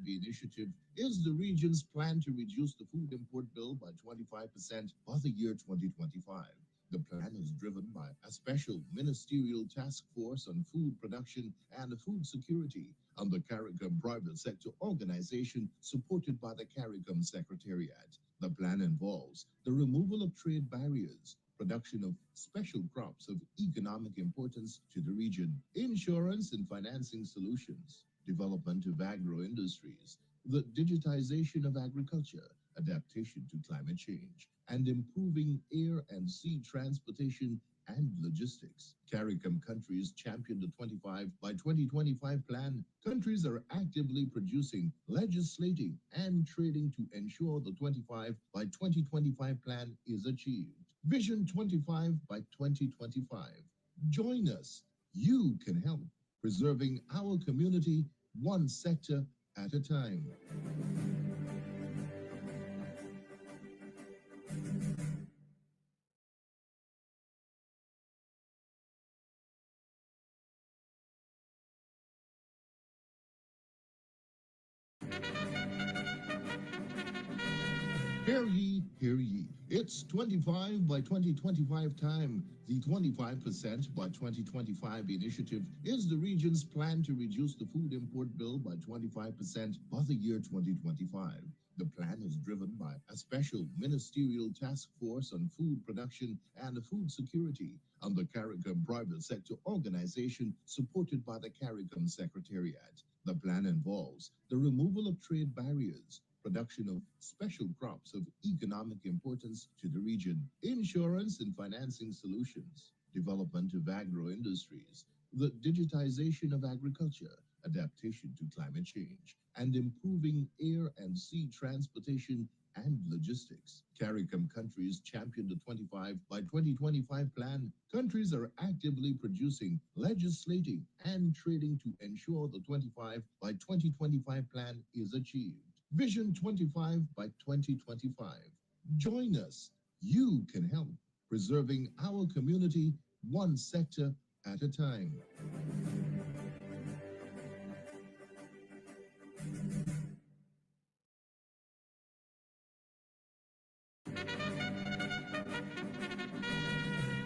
initiative is the region's plan to reduce the food import bill by 25% by the year 2025. The plan is driven by a special ministerial task force on food production and food security and the CARICOM private sector organization supported by the CARICOM Secretariat. The plan involves the removal of trade barriers, production of special crops of economic importance to the region, insurance and financing solutions, development of agro-industries, the digitization of agriculture, adaptation to climate change, and improving air and sea transportation and logistics. CARICOM countries champion the 25 by 2025 plan. Countries are actively producing, legislating, and trading to ensure the 25 by 2025 plan is achieved. Vision 25 by 2025. Join us. You can help preserving our community one sector at a time. Hear ye, hear ye. It's 25 by 2025 time. The 25% by 2025 initiative is the region's plan to reduce the food import bill by 25% by the year 2025. The plan is driven by a special ministerial task force on food production and food security and the CARICOM private sector organization supported by the CARICOM Secretariat. The plan involves the removal of trade barriers, production of special crops of economic importance to the region, insurance and financing solutions, development of agro-industries, the digitization of agriculture, adaptation to climate change, and improving air and sea transportation and logistics. CARICOM countries champion the 25 by 2025 plan. Countries are actively producing, legislating, and trading to ensure the 25 by 2025 plan is achieved. Vision 25 by 2025. Join us. You can help preserving our community one sector at a time.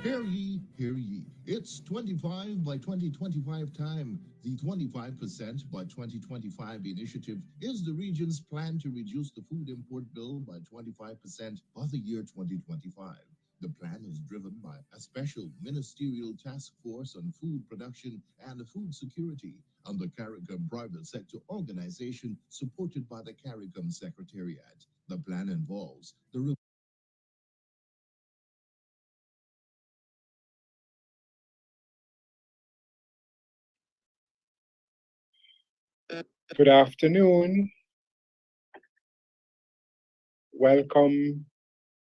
Hear ye, hear ye. It's 25 by 2025 time. The 25% by 2025 initiative is the region's plan to reduce the food import bill by 25% by the year 2025. The plan is driven by a special ministerial task force on food production and food security and the CARICOM private sector organization supported by the CARICOM Secretariat. The plan involves the Good afternoon. Welcome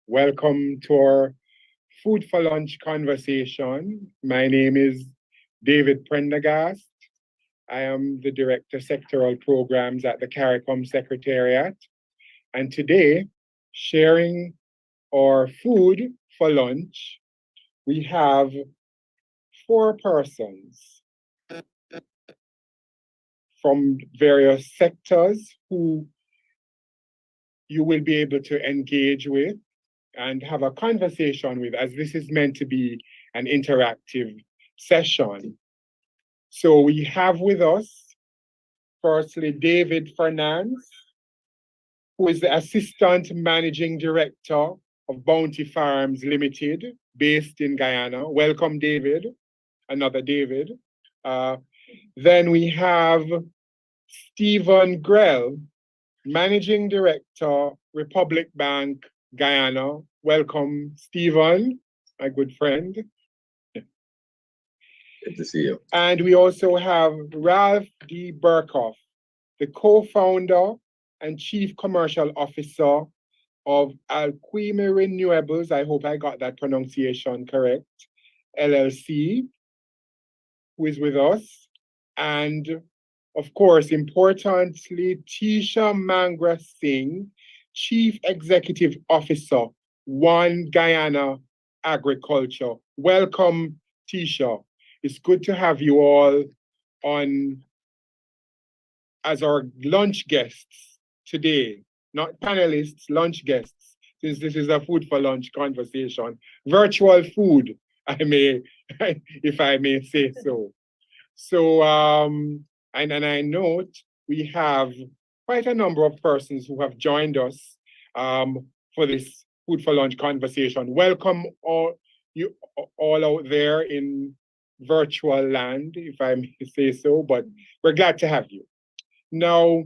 to our Food for Lunch conversation. My name is David Prendergast. I am the Director Sectoral Programs at the CARICOM Secretariat. And today, sharing our food for lunch, we have 4 persons from various sectors who you will be able to engage with and have a conversation with, as this is meant to be an interactive session. So we have with us, firstly, David Fernandez, who is the Assistant Managing Director of Bounty Farms Limited, based in Guyana. Welcome, David. Another David. Then we have Stephen Grell, Managing Director, Republic Bank, Guyana. Welcome, Stephen, my good friend. Good to see you. And we also have Ralph D. Burkhoff, the co-founder and Chief Commercial Officer of Alquime Renewables, I hope I got that pronunciation correct, LLC, who is with us. And of course, importantly, Tisha Mangra Singh, Chief Executive Officer, One Guyana Agriculture. Welcome, Tisha. It's good to have you all on as our lunch guests today, not panelists, lunch guests, since this is a food for lunch conversation, virtual food, I may, if I may say so. So, and I note we have quite a number of persons who have joined us for this food for lunch conversation. Welcome all you all out there in virtual land, if I may say so, but we're glad to have you. Now,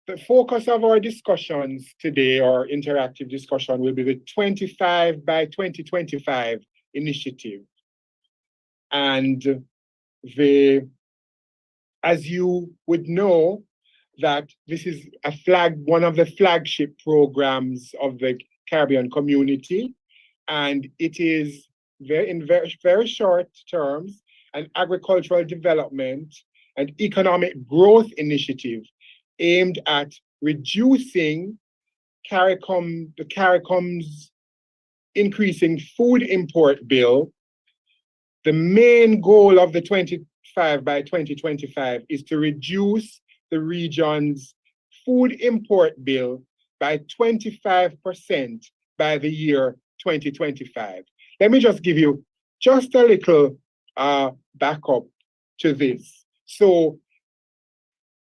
the focus of our discussions today, our interactive discussion, will be the 25 by 2025 initiative. And as you would know, that this is one of the flagship programs of the Caribbean community, and it is in very short terms an agricultural development and economic growth initiative aimed at reducing the CARICOM's increasing food import bill. The main goal of the 25 by 2025 is to reduce the region's food import bill by 25% by the year 2025. Let me just give you just a little backup to this. So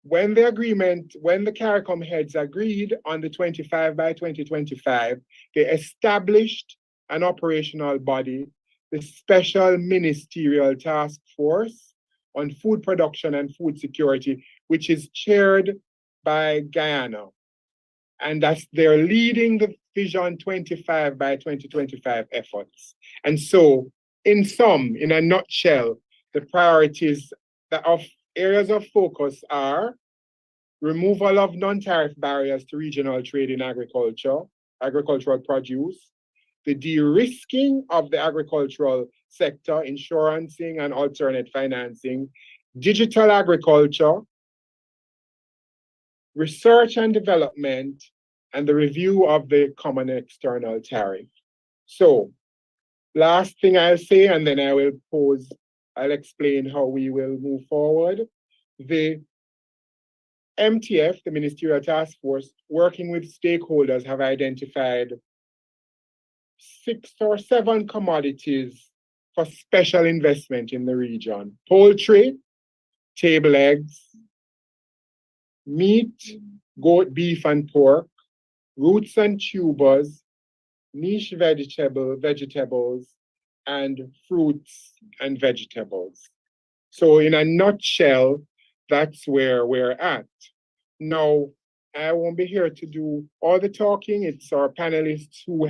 when the CARICOM heads agreed on the 25 by 2025, they established an operational body, the Special Ministerial Task Force on Food Production and Food Security, which is chaired by Guyana. And they're leading the Vision 25 by 2025 efforts. And so, in a nutshell, the priorities of areas of focus are removal of non-tariff barriers to regional trade in agricultural produce, the de-risking of the agricultural sector, insurancing and alternate financing, digital agriculture, research and development, and the review of the common external tariff. So, last thing I'll say, and then I'll explain how we will move forward. The MTF, the Ministerial Task Force, working with stakeholders, have identified 6 or 7 commodities for special investment in the region: poultry, table eggs, meat, goat, beef, and pork, roots and tubers, niche vegetables, and fruits and vegetables. So in a nutshell, that's where we're at. Now, I won't be here to do all the talking. It's our panelists who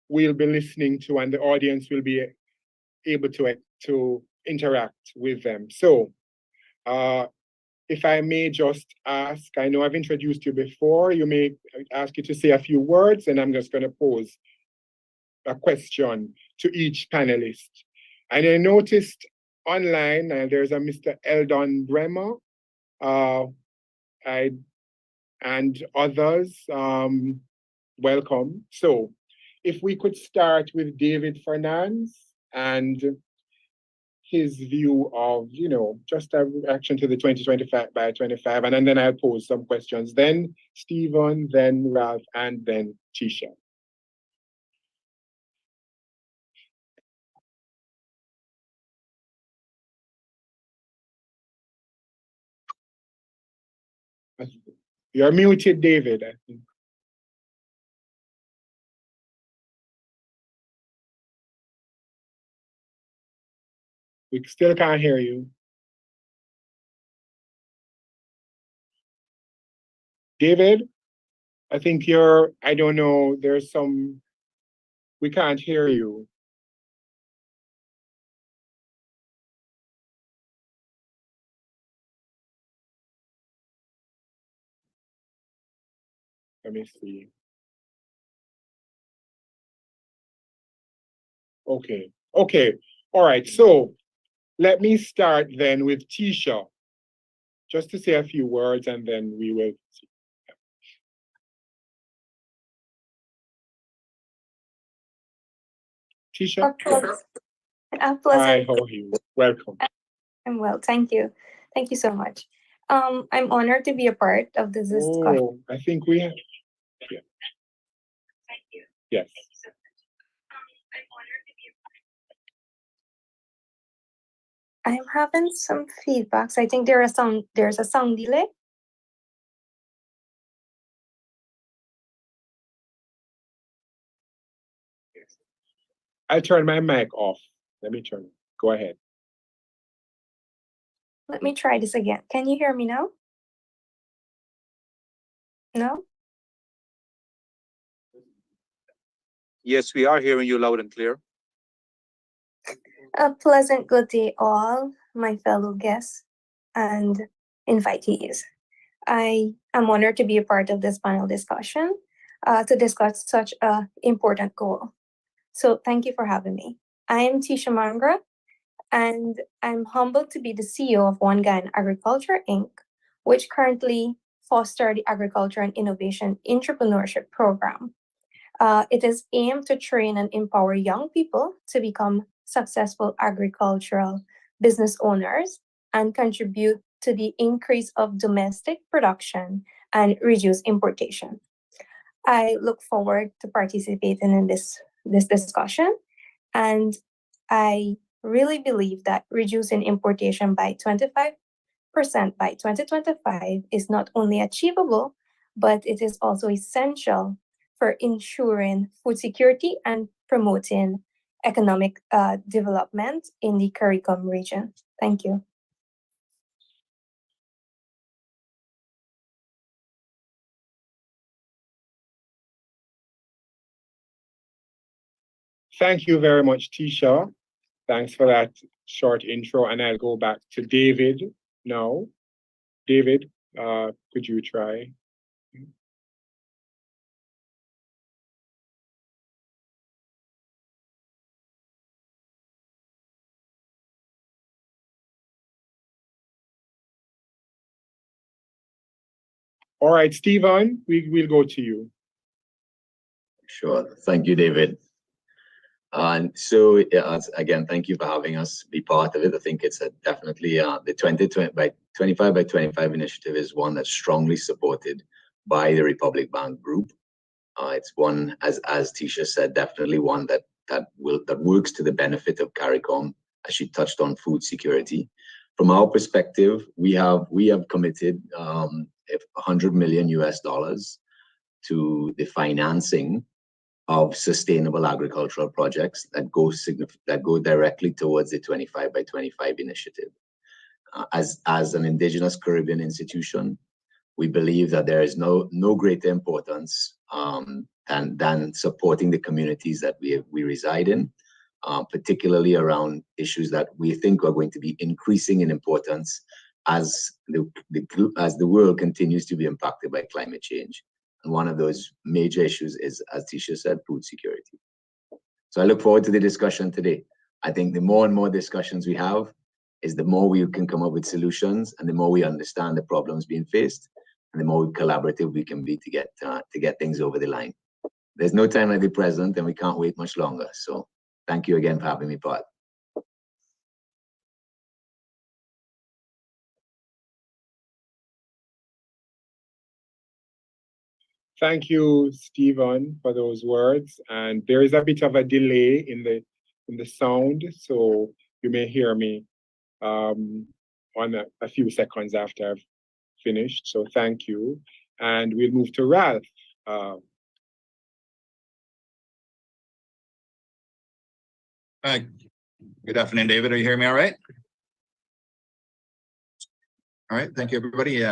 we'll be listening to, and the audience will be able to interact with them. So, if I may just ask, I know I've introduced you before, you may ask you to say a few words, and I'm just going to pose a question to each panelist. And I noticed online, there's a Mr. Eldon Bremer, and others, welcome. So if we could start with David Fernandez and his view of, just a reaction to the 2025 by 25, and then I'll pose some questions. Then Stephen, then Ralph, and then Tisha. You're muted, David, I think. We still can't hear you. David, I think I don't know, we can't hear you. Let me see. Okay. All right. So let me start then with Tisha, just to say a few words, and then we will see. Tisha? A Hi, pleasant. how are you? Welcome. I'm well, thank you. Thank you so much. I'm honored to be a part of this discussion. Oh, I think we have, yeah, yes. I'm having some feedbacks. I think there's a sound delay. I'll turn my mic off. Let me turn it. Go ahead. Let me try this again. Can you hear me now? No? Yes, we are hearing you loud and clear. A pleasant good day, all my fellow guests and invitees. I am honored to be a part of this panel discussion to discuss such an important goal. So thank you for having me. I am Tisha Mangra, and I'm humbled to be the CEO of One Guy in Agriculture, Inc., which currently foster the Agriculture and Innovation Entrepreneurship Program. It is aimed to train and empower young people to become successful agricultural business owners and contribute to the increase of domestic production and reduce importation. I look forward to participating in this discussion, and I really believe that reducing importation by 25% by 2025 is not only achievable, but it is also essential for ensuring food security and promoting economic development in the CARICOM region. Thank you. Thank you very much, Tisha. Thanks for that short intro. And I'll go back to David now. David, could you try? All right, Stephen, we'll go to you. Sure. Thank you, David. And so, again, thank you for having us be part of it. I think it's definitely the 2020 by 25 by 25 initiative is one that's strongly supported by the Republic Bank Group. It's one, as Tisha said, definitely one that works to the benefit of CARICOM, as she touched on food security. From our perspective, we have committed $100 million to the financing of sustainable agricultural projects that go directly towards the 25 by 25 initiative. As an Indigenous Caribbean institution, we believe that there is no greater importance than supporting the communities that we reside in, particularly around issues that we think are going to be increasing in importance as the world continues to be impacted by climate change. And one of those major issues is, as Tisha said, food security. So I look forward to the discussion today. I think the more and more discussions we have is the more we can come up with solutions, and the more we understand the problems being faced, and the more collaborative we can be to get things over the line. There's no time like the present, and we can't wait much longer. So thank you again for having me part. Thank you, Stephen, for those words. And there is a bit of a delay in the sound, so you may hear me on a few seconds after I've finished. So thank you. And we'll move to Ralph. Hi. Good afternoon, David. Are you hearing me all right? All right. Thank you, everybody.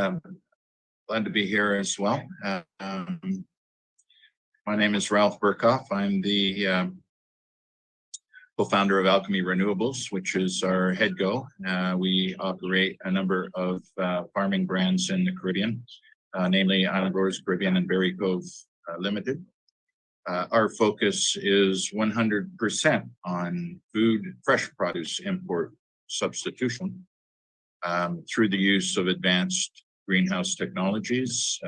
Glad to be here as well. My name is Ralph Burkhoff. I'm the co-founder of Alchemy Renewables, which is our headgo. We operate a number of farming brands in the Caribbean, namely Island Growers Caribbean and Berry Cove Limited. Our focus is 100% on food, fresh produce import substitution through the use of advanced greenhouse technologies.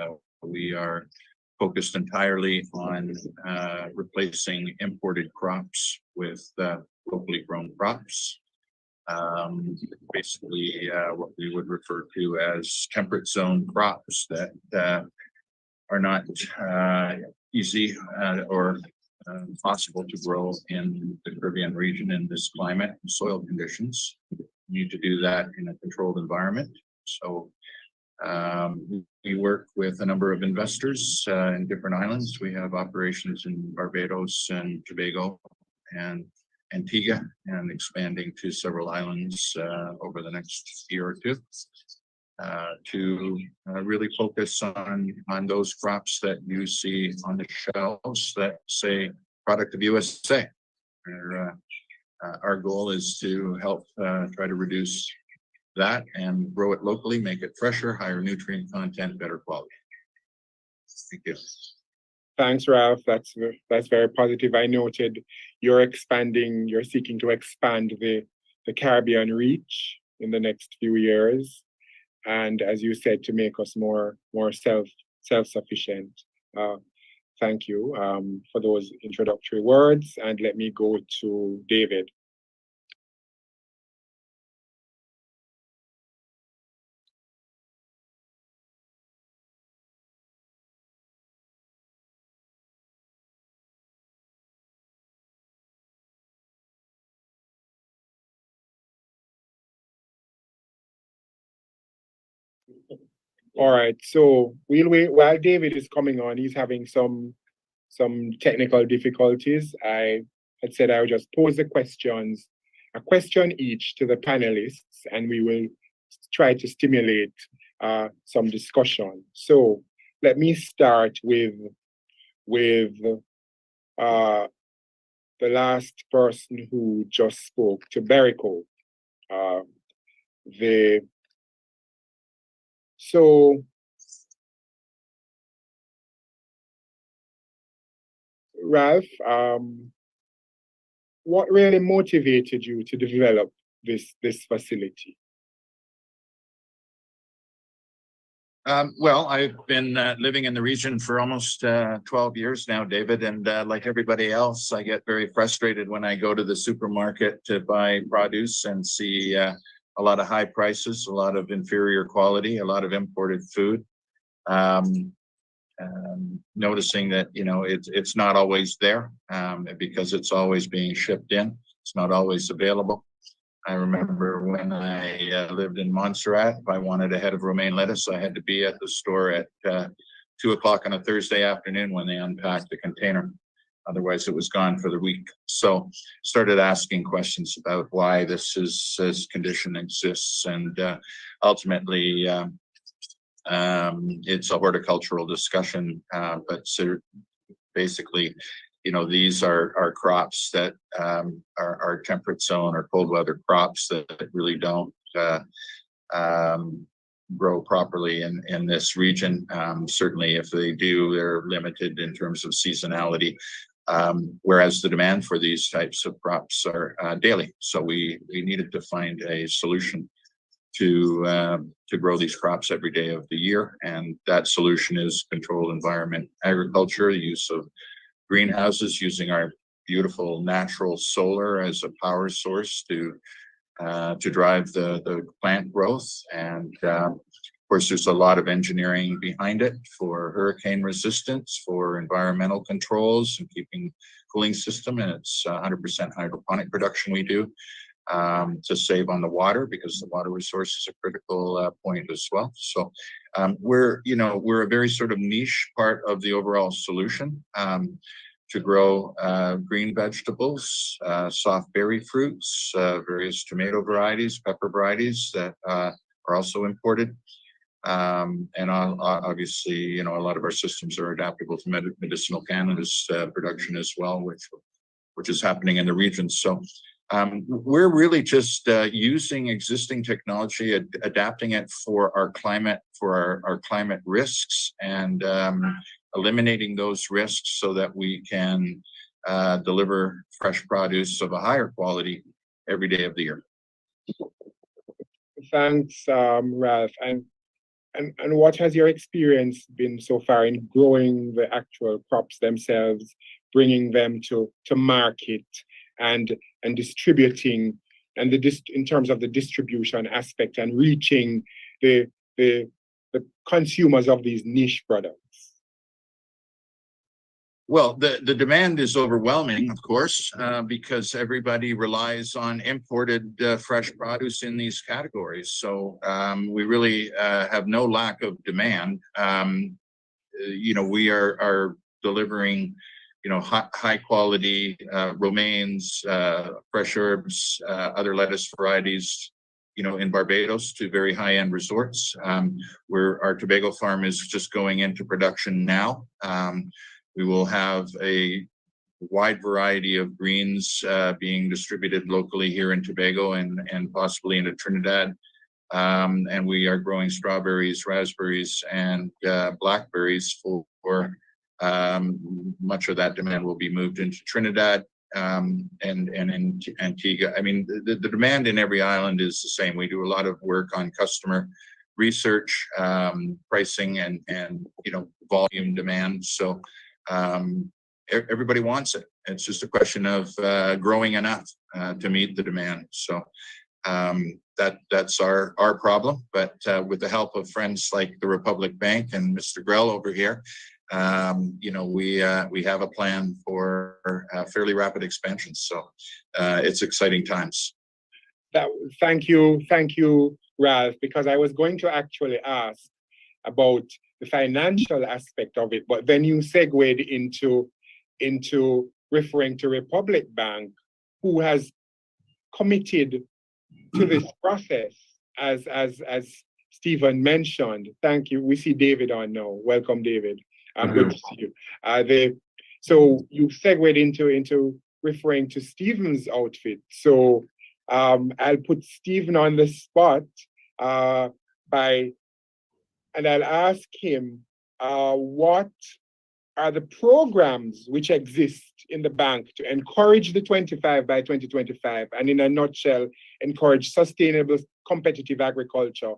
We are focused entirely on replacing imported crops with locally grown crops. Basically, what we would refer to as temperate zone crops that are not easy or possible to grow in the Caribbean region in this climate and soil conditions. You need to do that in a controlled environment. So we work with a number of investors in different islands. We have operations in Barbados and Tobago and Antigua, and expanding to several islands over the next year or two to really focus on those crops that you see on the shelves that say product of USA. Our goal is to help try to reduce that and grow it locally, make it fresher, higher nutrient content, better quality. Thank you. Thanks, Ralph. That's very positive. I noted you're seeking to expand the Caribbean reach in the next few years. And as you said, to make us more self-sufficient. Thank you for those introductory words. And let me go to David. All right, so we'll wait while David is coming on. He's having some technical difficulties. I had said I would just pose the questions, a question each to the panelists, and we will try to stimulate some discussion. So let me start with the last person who just spoke, to CARICOM. So Ralph, what really motivated you to develop this facility? Well, I've been living in the region for almost 12 years now, David, and like everybody else, I get very frustrated when I go to the supermarket to buy produce and see a lot of high prices, a lot of inferior quality, a lot of imported food. Noticing that, you know, it's not always there because it's always being shipped in. It's not always available. I remember when I lived in Montserrat, if I wanted a head of romaine lettuce, I had to be at the store at 2 o'clock on a Thursday afternoon when they unpacked the container. Otherwise, it was gone for the week. So started asking questions about why this condition exists. And ultimately, it's a horticultural discussion. But so basically, you know, these are crops that are temperate zone or cold weather crops that really don't grow properly in this region. Certainly, if they do, they're limited in terms of seasonality. Whereas the demand for these types of crops are daily. So we needed to find a solution to grow these crops every day of the year. And that solution is controlled environment agriculture, the use of greenhouses, using our beautiful natural solar as a power source to drive the plant growth. And of course, there's a lot of engineering behind it for hurricane resistance, for environmental controls and keeping cooling system. And it's 100% hydroponic production we do to save on the water, because the water resource is a critical point as well. So we're a very sort of niche part of the overall solution to grow green vegetables, soft berry fruits, various tomato varieties, pepper varieties that are also imported. And obviously, you know, a lot of our systems are adaptable to medicinal cannabis production as well, which is happening in the region. So we're really just using existing technology, adapting it for our climate, for our climate risks, and eliminating those risks so that we can deliver fresh produce of a higher quality every day of the year. Thanks, Ralph. And and what has your experience been so far in growing the actual crops themselves, bringing them to market and distributing, and in terms of the distribution aspect and reaching the consumers of these niche products? Well, the demand is overwhelming, of course, because everybody relies on imported fresh produce in these categories. So we really have no lack of demand. We are delivering, high quality romaines, fresh herbs, other lettuce varieties, in Barbados to very high end resorts. Where our Tobago farm is just going into production now. We will have a wide variety of greens being distributed locally here in Tobago and possibly into Trinidad. And we are growing strawberries, raspberries, and blackberries for much of that demand will be moved into Trinidad and in Antigua. I mean, the demand in every island is the same. We do a lot of work on customer research, pricing, and volume demand. So everybody wants it. It's just a question of growing enough to meet the demand. So that's our problem. But with the help of friends like the Republic Bank and Mr. Grell over here, we have a plan for fairly rapid expansion. So it's exciting times. Thank you, Ralph, because I was going to actually ask about the financial aspect of it, but then you segued into referring to Republic Bank, who has committed to this process, as Stephen mentioned. Thank you. We see David on now. Welcome, David. Good to see you. So you segued into referring to Stephen's outfit. So I'll put Stephen on the spot and I'll ask him what are the programs which exist in the bank to encourage the 25 by 2025, and in a nutshell, encourage sustainable, competitive agriculture.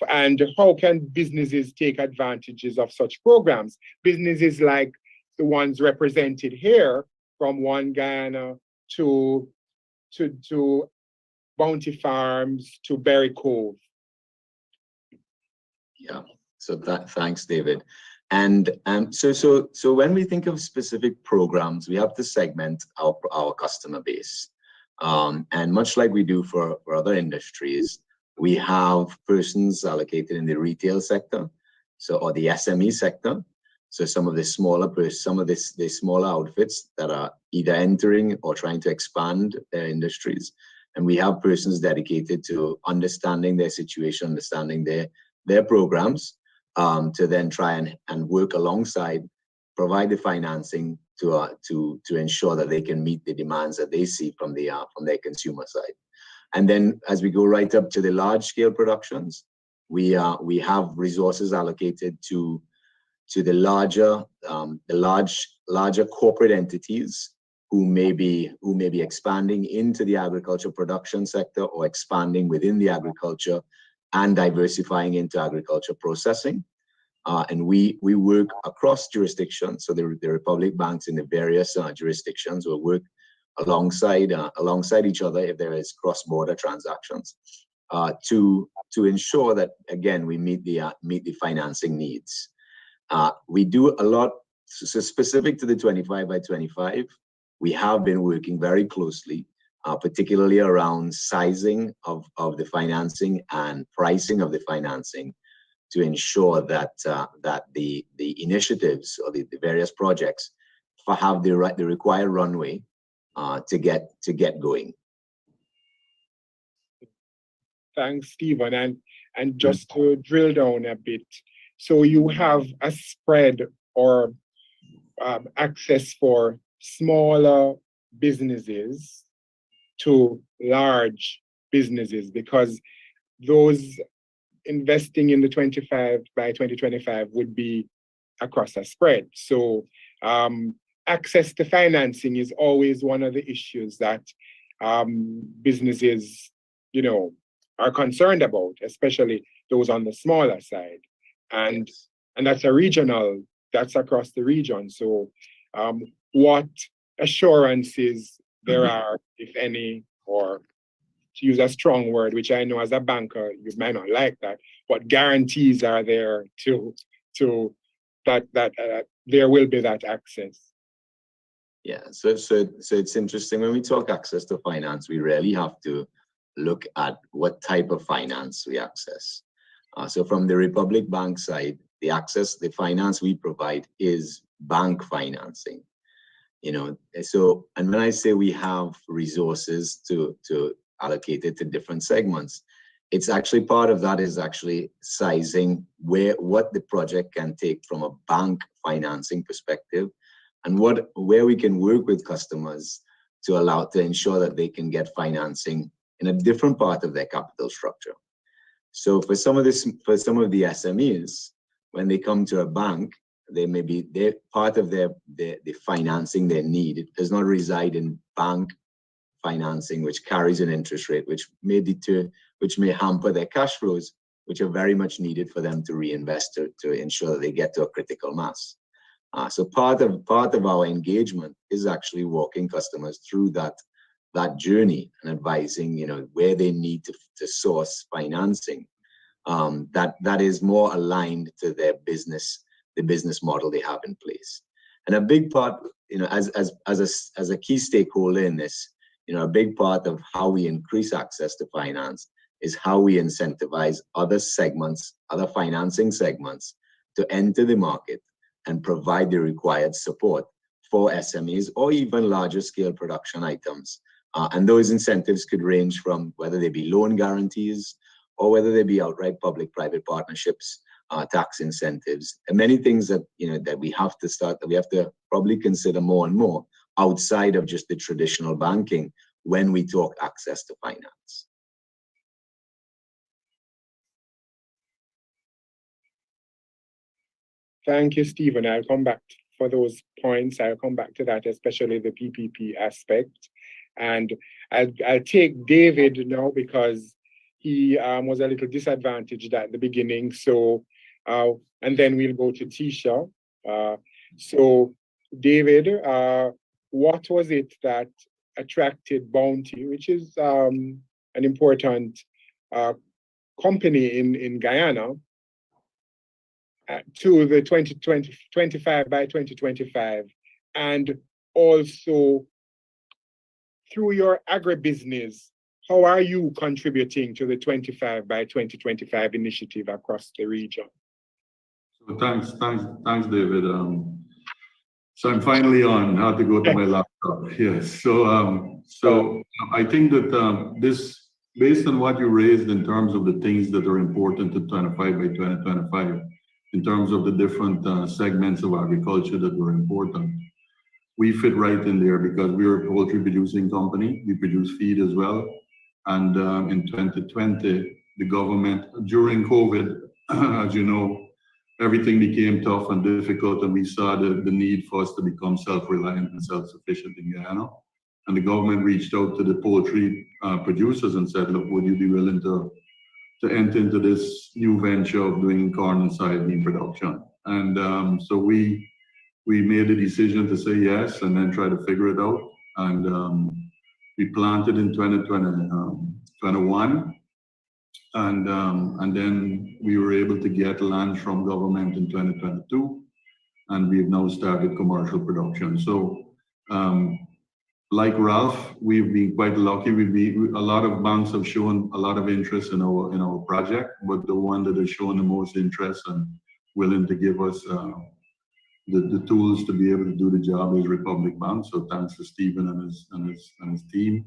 And how can businesses take advantages of such programs? Businesses like the ones represented here, from One Guyana to Bounty Farms to Berry Cove. Yeah, so thanks, David. And so when we think of specific programs, we have to segment our customer base. And much like we do for other industries, we have persons allocated in the retail sector, or the SME sector. So some of the smaller outfits that are either entering or trying to expand their industries. And we have persons dedicated to understanding their situation, understanding their programs, to then try and work alongside, provide the financing to ensure that they can meet the demands that they see from their consumer side. And then as we go right up to the large scale productions, we have resources allocated to the larger corporate entities who may be expanding into the agriculture production sector or expanding within the agriculture and diversifying into agriculture processing. And we work across jurisdictions. So the Republic Banks in the various jurisdictions will work alongside each other if there is cross-border transactions to ensure that, again, we meet the financing needs. We do a lot, so specific to the 25 by 25, we have been working very closely, particularly around sizing of the financing and pricing of the financing, to ensure that the initiatives or the various projects have the required runway to get going. Thanks, Stephen. And just to drill down a bit, so you have a spread or access for smaller businesses to large businesses, because those investing in the 25 by 2025 would be across a spread. So access to financing is always one of the issues that businesses, are concerned about, especially those on the smaller side. And Yes. and that's a regional, that's across the region. So what assurances there are, if any, or to use a strong word, which I know as a banker, you might not like that, what guarantees are there to that there will be that access? Yeah, so it's interesting when we talk access to finance, we really have to look at what type of finance we access. So from the Republic Bank side, the finance we provide is bank financing. So, and when I say we have resources to allocate it to different segments, it's actually part of that is actually sizing what the project can take from a bank financing perspective, and where we can work with customers to ensure that they can get financing in a different part of their capital structure. So for some of the SMEs, when they come to a bank, they're part of the financing they need. It does not reside in bank financing, which carries an interest rate, which may hamper their cash flows, which are very much needed for them to reinvest to ensure that they get to a critical mass. So part of our engagement is actually walking customers through that journey and advising, where they need to source financing that is more aligned to their business, the business model they have in place. And a big part, as a key stakeholder in this, a big part of how we increase access to finance is how we incentivize other financing segments to enter the market and provide the required support for SMEs or even larger scale production items. And those incentives could range from whether they be loan guarantees or whether they be outright public-private partnerships, tax incentives, and many things that we have to probably consider more and more outside of just the traditional banking when we talk access to finance. Thank you, Stephen. I'll come back for those points. I'll come back to that, especially the PPP aspect. And I'll take David now because he was a little disadvantaged at the beginning. So, and then we'll go to Tisha. So, David, what was it that attracted Bounty, which is an important company in Guyana, to the 25 by 2025, and also through your agribusiness, how are you contributing to the 25 by 2025 initiative across the region? So thanks, David. So I'm finally on. I have to go to my laptop. Yes. So I think that this, based on what you raised in terms of the things that are important to 25 by 2025, in terms of the different segments of agriculture that were important, we fit right in there because we're a poultry producing company. We produce feed as well. And in 2020, the government, during COVID, as you know, everything became tough and difficult, and we saw the need for us to become self-reliant and self-sufficient in Guyana. And the government reached out to the poultry producers and said, look, would you be willing to enter into this new venture of doing corn and soybean production? And so we made the decision to say yes and then try to figure it out. And we planted in 2021. And then we were able to get land from government in 2022, and we've now started commercial production. So, like Ralph, we've been quite lucky. A lot of banks have shown a lot of interest in our project, but the one that has shown the most interest and willing to give us the tools to be able to do the job is Republic Bank. So thanks to Stephen and his team.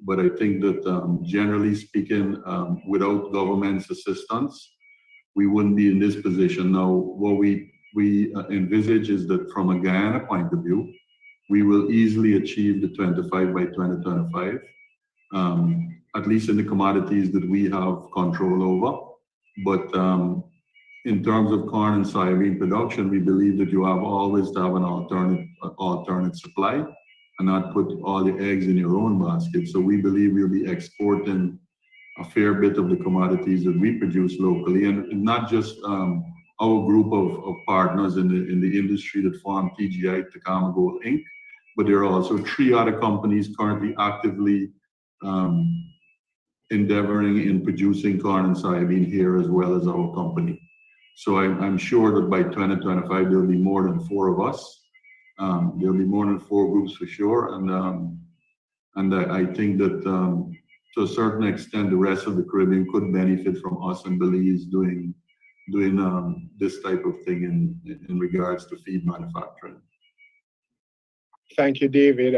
But I think that generally speaking, without government's assistance, we wouldn't be in this position. Now, what we envisage is that from a Guyana point of view, we will easily achieve the 25 by 2025, at least in the commodities that we have control over. But in terms of corn and soybean production, we believe that you have always to have an alternate supply and not put all the eggs in your own basket. So we believe we'll be exporting a fair bit of the commodities that we produce locally, and not just our group of partners in the industry that form TGI, Tacoma Gold Inc., but there are also 3 other companies currently actively endeavoring in producing corn and soybean here as well as our company. So I'm sure that by 2025 there'll be more than 4 of us. There'll be more than 4 groups for sure, and I think that to a certain extent the rest of the Caribbean could benefit from us and Belize doing this type of thing in regards to feed manufacturing. Thank you, David.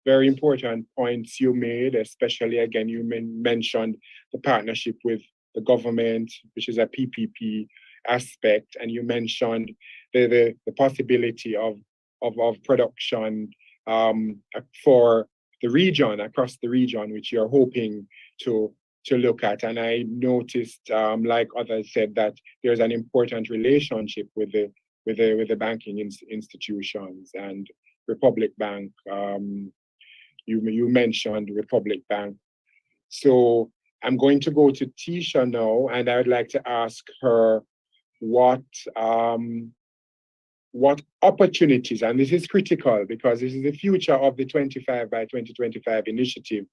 Very important points you made, especially again, you mentioned the partnership with the government, which is a PPP aspect, and you mentioned the possibility of production for the region, across the region, which you're hoping to look at. And I noticed, like others said, that there's an important relationship with the banking institutions and Republic Bank. You mentioned Republic Bank. So I'm going to go to Tisha now, and I would like to ask her what opportunities, and this is critical because this is the future of the 25 by 2025 initiative,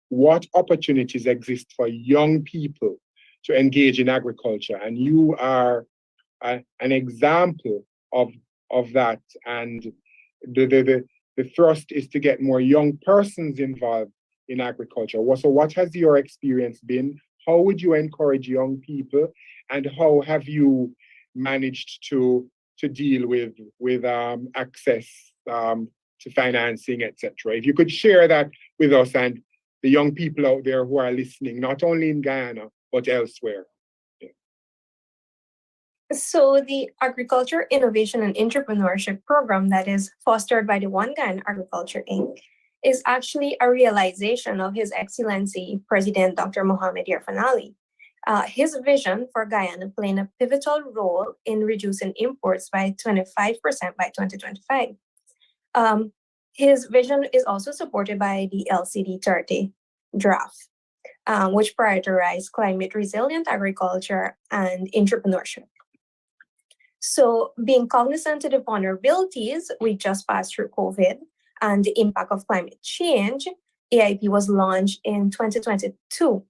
what opportunities exist for young people to engage in agriculture? And you are an example of that. And the thrust is to get more young persons involved in agriculture. So what has your experience been? How would you encourage young people? And how have you managed to deal with access to financing, etc.? If you could share that with us and the young people out there who are listening, not only in Guyana, but elsewhere. Yeah. So the Agriculture Innovation and Entrepreneurship Program that is fostered by the One Guyana Agriculture Inc. is actually a realization of His Excellency President Dr. Mohamed Irfaan Ali. His vision for Guyana playing a pivotal role in reducing imports by 25% by 2025. His vision is also supported by the LCD 30 draft, which prioritizes climate resilient agriculture and entrepreneurship. So being cognizant of the vulnerabilities we just passed through COVID and the impact of climate change, AIP was launched in 2022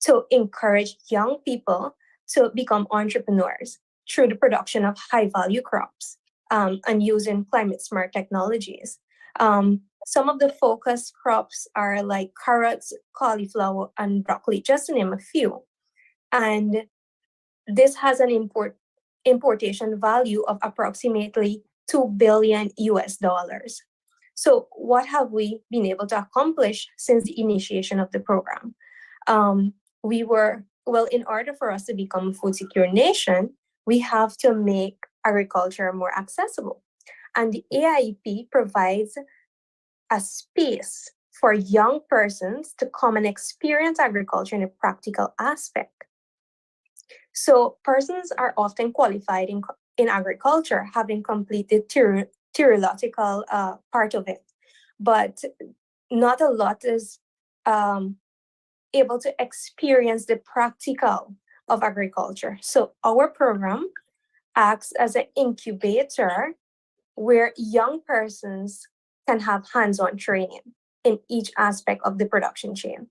to encourage young people to become entrepreneurs through the production of high-value crops and using climate-smart technologies. Some of the focus crops are like carrots, cauliflower, and broccoli, just to name a few. And this has an importation value of approximately $2 billion US. So what have we been able to accomplish since the initiation of the program? In order for us to become a food secure nation, we have to make agriculture more accessible. And the AIP provides a space for young persons to come and experience agriculture in a practical aspect. So persons are often qualified in agriculture, having completed theoretical part of it, but not a lot is able to experience the practical of agriculture. So our program acts as an incubator where young persons can have hands-on training in each aspect of the production chain,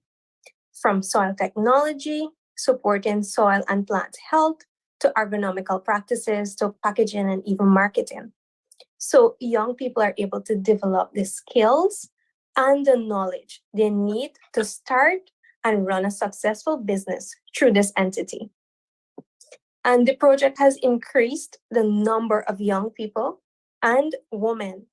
from soil technology, supporting soil and plant health, to agronomical practices, to packaging and even marketing. So young people are able to develop the skills and the knowledge they need to start and run a successful business through this entity. And the project has increased the number of young people and women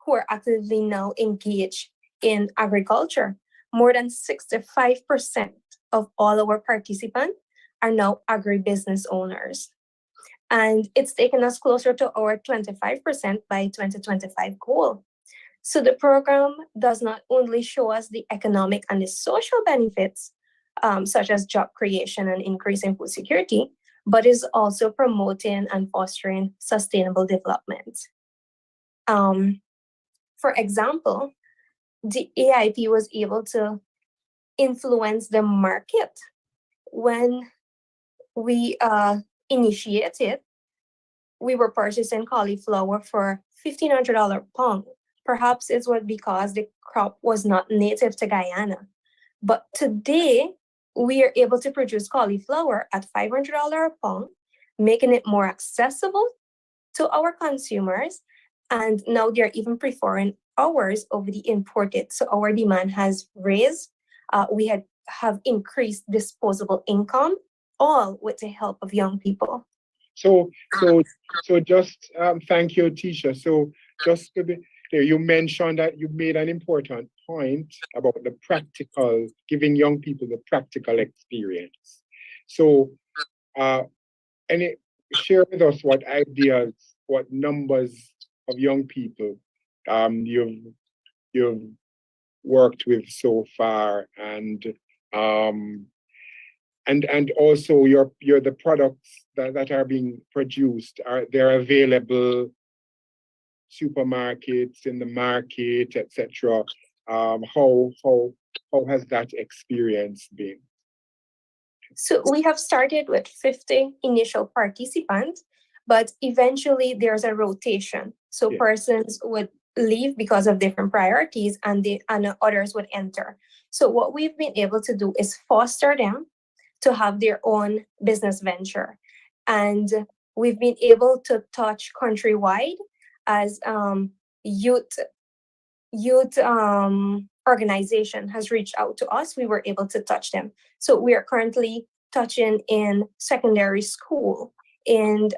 who are actively now engaged in agriculture. More than 65% of all our participants are now agribusiness owners. And it's taken us closer to our 25% by 2025 goal. So the program does not only show us the economic and the social benefits, such as job creation and increasing food security, but is also promoting and fostering sustainable development. For example, the AIP was able to influence the market. When we initiated, we were purchasing cauliflower for $1,500 pound. Perhaps it was because the crop was not native to Guyana. But today, we are able to produce cauliflower at $500 a pound, making it more accessible to our consumers. And now they're even preferring ours over the imported. So our demand has raised. We have increased disposable income, all with the help of young people. So just thank you, Tisha. So just to be there, you mentioned that you made an important point about the practical, giving young people the practical experience. So, share with us what ideas, what numbers of young people you've worked with so far, and also the products that are being produced, they're available supermarkets, in the market, etc. How has that experience been? So we have started with 50 initial participants, but eventually there's a rotation. So persons would leave because of different priorities, and others would enter. So what we've been able to do is foster them to have their own business venture. And we've been able to touch countrywide as youth organization has reached out to us. We were able to touch them. So we are currently touching in secondary school, and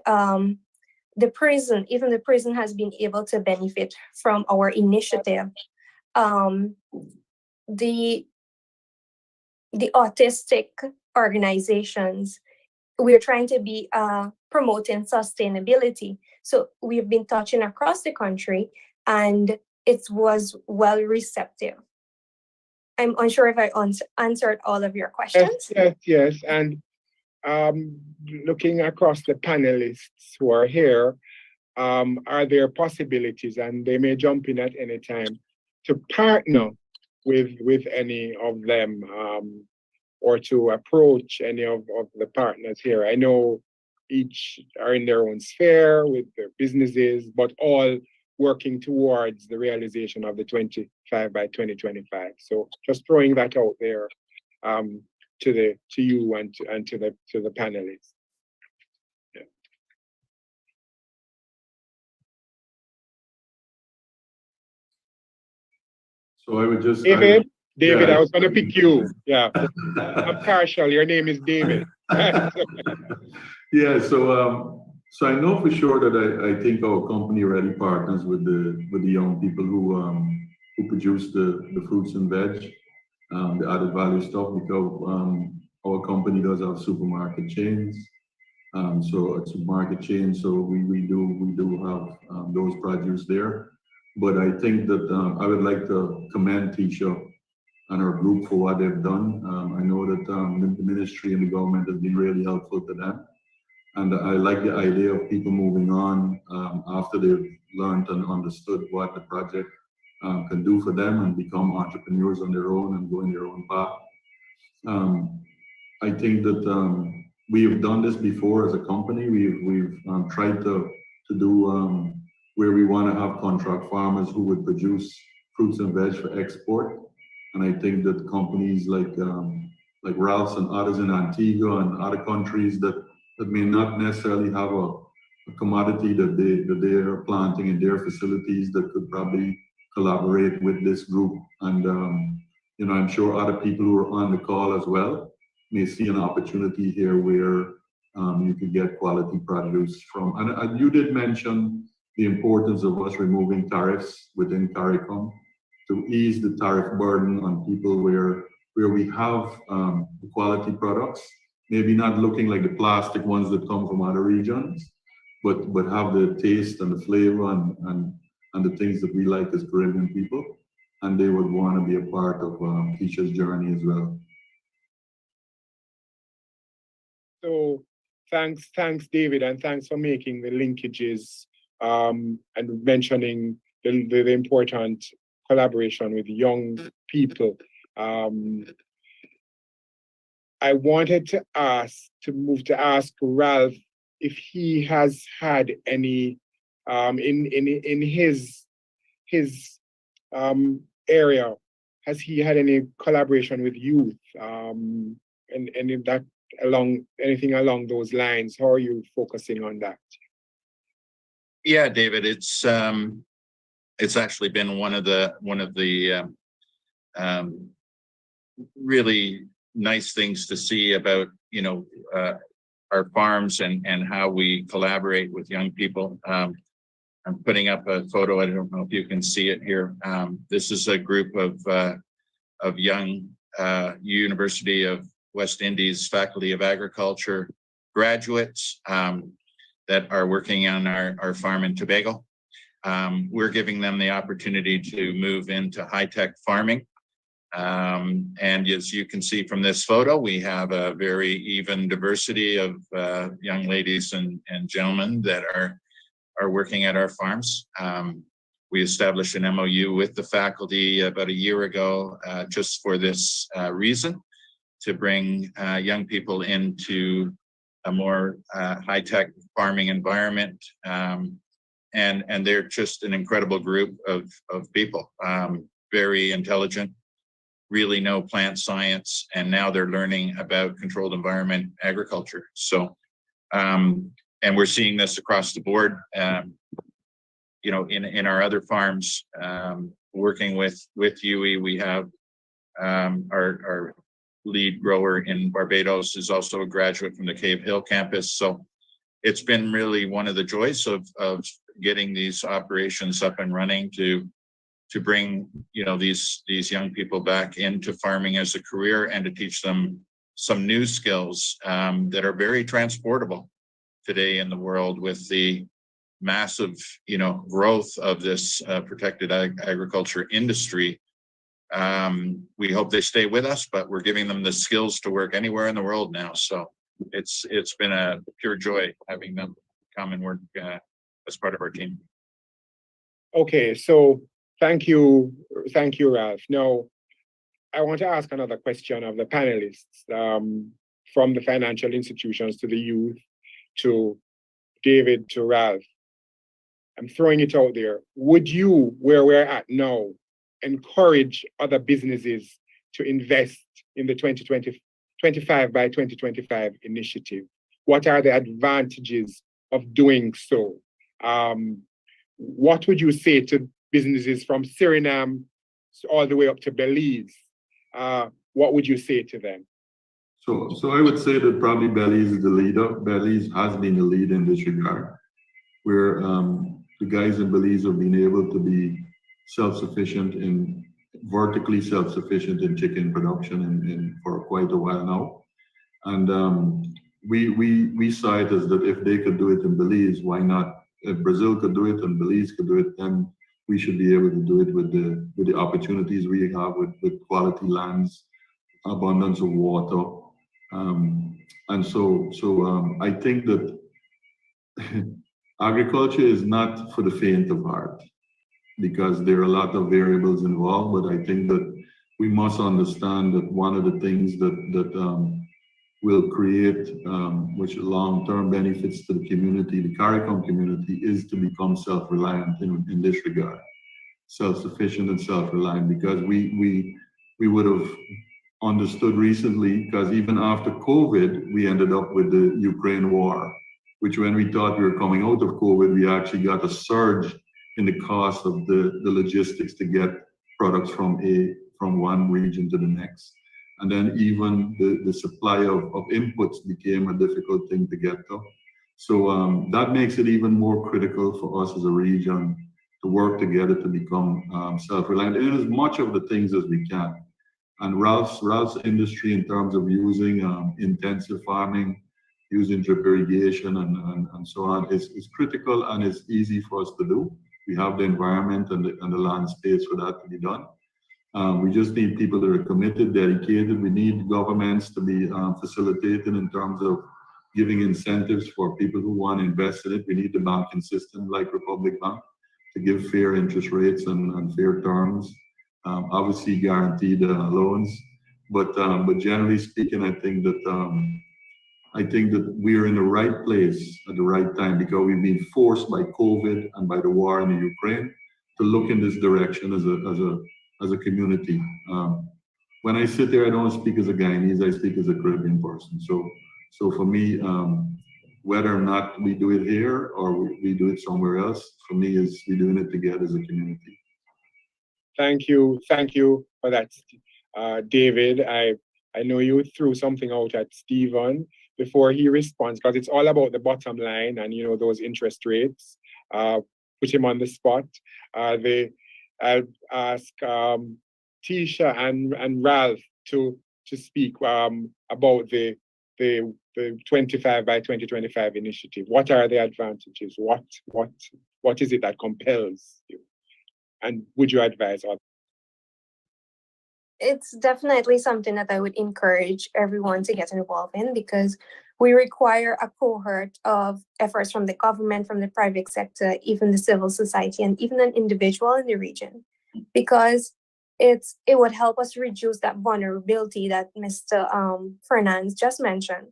the prison. Even the prison has been able to benefit from our initiative. The autistic organizations, we're trying to be promoting sustainability. So we've been touching across the country, and it was well receptive. I'm unsure if I answered all of your questions. Yes. And looking across the panelists who are here, are there possibilities, and they may jump in at any time, to partner with any of them, or to approach any of the partners here? I know each are in their own sphere with their businesses, but all working towards the realization of the 25 by 2025. So just throwing that out there to you and to the panelists. Yeah. So I would just David, yeah. I was going to pick you. Yeah, I'm partial. Your name is David. Yeah. So I know for sure that I think our company already partners with the young people who produce the fruits and veg, the added value stuff, because our company does have supermarket chains. So it's a market chain. So we do have those produce there. But I think that I would like to commend Tisha and her group for what they've done. I know that the ministry and the government has been really helpful to them. And I like the idea of people moving on after they've learned and understood what the project can do for them, and become entrepreneurs on their own and go in their own path. I think that we have done this before as a company. We've tried to do where we want to have contract farmers who would produce fruits and veg for export. And I think that companies like Ralph's and others in Antigua and other countries that may not necessarily have a commodity that they are planting in their facilities, that could probably collaborate with this group. And I'm sure other people who are on the call as well may see an opportunity here where you could get quality produce from. And you did mention the importance of us removing tariffs within CARICOM to ease the tariff burden on people where we have quality products, maybe not looking like the plastic ones that come from other regions, but have the taste and the flavor and the things that we like as Caribbean people, and they would want to be a part of Tisha's journey as well. So thanks, David, and thanks for making the linkages and mentioning the important collaboration with young people. I wanted to ask Ralph if he has had any in his area, has he had any collaboration with youth, and in that anything along those lines? How are you focusing on that? Yeah, David, it's actually been one of the really nice things to see about, our farms and how we collaborate with young people. I'm putting up a photo. I don't know if you can see it here. This is a group of young University of West Indies Faculty of Agriculture graduates that are working on our farm in Tobago. We're giving them the opportunity to move into high-tech farming. And as you can see from this photo, we have a very even diversity of young ladies and gentlemen that are working at our farms. We established an MOU with the faculty about a year ago just for this reason, to bring young people into a more high-tech farming environment. And they're just an incredible group of people, very intelligent, really know plant science, and now they're learning about controlled environment agriculture. So, and we're seeing this across the board, in our other farms, working with UE. We have our lead grower in Barbados is also a graduate from the Cave Hill campus. So it's been really one of the joys of getting these operations up and running to bring these young people back into farming as a career, and to teach them some new skills that are very transportable today in the world with the massive growth of this protected agriculture industry. We hope they stay with us, but we're giving them the skills to work anywhere in the world now. So it's been a pure joy having them come and work as part of our team. Okay, so thank you, Ralph. Now, I want to ask another question of the panelists, from the financial institutions to the youth, to David, to Ralph. I'm throwing it out there. Would you, where we're at now, encourage other businesses to invest in the 25 by 2025 initiative? What are the advantages of doing so? What would you say to businesses from Suriname all the way up to Belize? What would you say to them? So I would say that probably Belize is the leader. Belize has been the lead in this regard, where the guys in Belize have been able to be vertically self-sufficient in chicken production for quite a while now. And we saw it as that if they could do it in Belize, why not? If Brazil could do it and Belize could do it, then we should be able to do it with the opportunities we have with quality lands, abundance of water. And so I think that agriculture is not for the faint of heart, because there are a lot of variables involved. But I think that we must understand that one of the things that will create which long-term benefits to the community, the CARICOM community, is to become self-reliant in this regard, self-sufficient and self-reliant, because we would have understood recently, because even after COVID, we ended up with the Ukraine war, which when we thought we were coming out of COVID, we actually got a surge in the cost of the logistics to get products from one region to the next. And then even the supply of inputs became a difficult thing to get to. So that makes it even more critical for us as a region to work together to become self-reliant in as much of the things as we can. And Ralph's industry, in terms of using intensive farming, using drip irrigation and so on, is critical, and it's easy for us to do. We have the environment and the land space for that to be done. We just need people that are committed, dedicated. We need governments to be facilitated in terms of giving incentives for people who want to invest in it. We need the banking system like Republic Bank to give fair interest rates and fair terms. Obviously guaranteed loans. But generally speaking, I think that we are in the right place at the right time because we've been forced by COVID and by the war in the Ukraine to look in this direction as a community. When I sit there, I don't speak as a Guyanese, I speak as a Caribbean person. So for me, whether or not we do it here or we do it somewhere else, for me is we're doing it together as a community. Thank you for that, David. I know you threw something out at Stephen before he responds, because it's all about the bottom line and those interest rates. Put him on the spot. I'll ask Tisha and Ralph to speak about the 25 by 2025 initiative. What are the advantages? What is it that compels you? And would you advise others? It's definitely something that I would encourage everyone to get involved in, because we require a cohort of efforts from the government, from the private sector, even the civil society, and even an individual in the region, because it would help us reduce that vulnerability that Mr. Fernandes just mentioned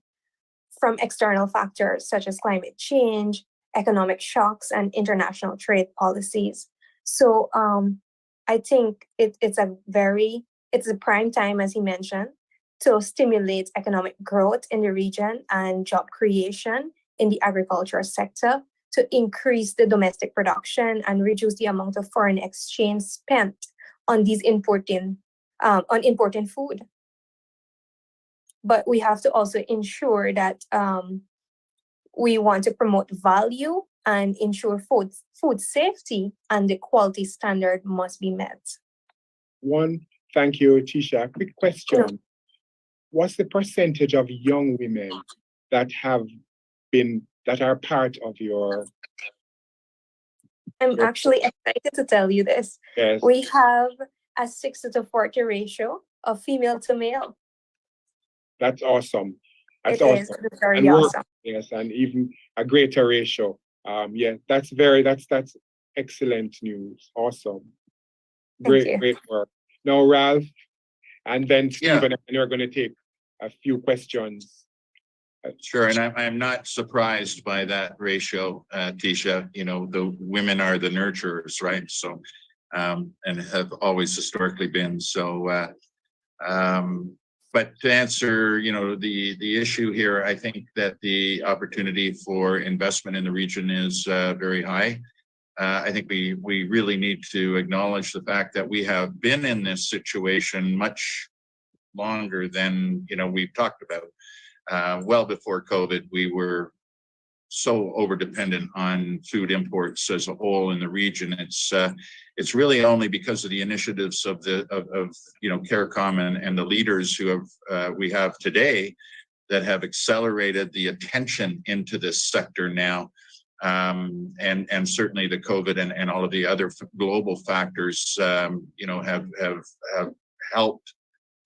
from external factors such as climate change, economic shocks, and international trade policies. So I think it's a prime time, as he mentioned, to stimulate economic growth in the region and job creation in the agricultural sector, to increase the domestic production and reduce the amount of foreign exchange spent on these importing food. But we have to also ensure that we want to promote value and ensure food safety, and the quality standard must be met. Thank you, Tisha. Quick question. What's the percentage of young women that are part of your... I'm actually excited to tell you this. Yes. We have a 60-40 ratio of female to male. That's awesome. It is very awesome. Yes, and even a greater ratio. That's excellent news. Awesome. Great work. Now, Ralph, and then Stephen, and you're going to take a few questions. Sure, and I'm not surprised by that ratio, Tisha. The women are the nurturers, right? So, and have always historically been. So, but to answer, the issue here, I think that the opportunity for investment in the region is very high. I think we really need to acknowledge the fact that we have been in this situation much longer than we've talked about. Well before COVID, we were so over-dependent on food imports as a whole in the region. It's really only because of the initiatives of CARICOM and the leaders who we have today that have accelerated the attention into this sector now. And certainly the COVID and all of the other global factors, have helped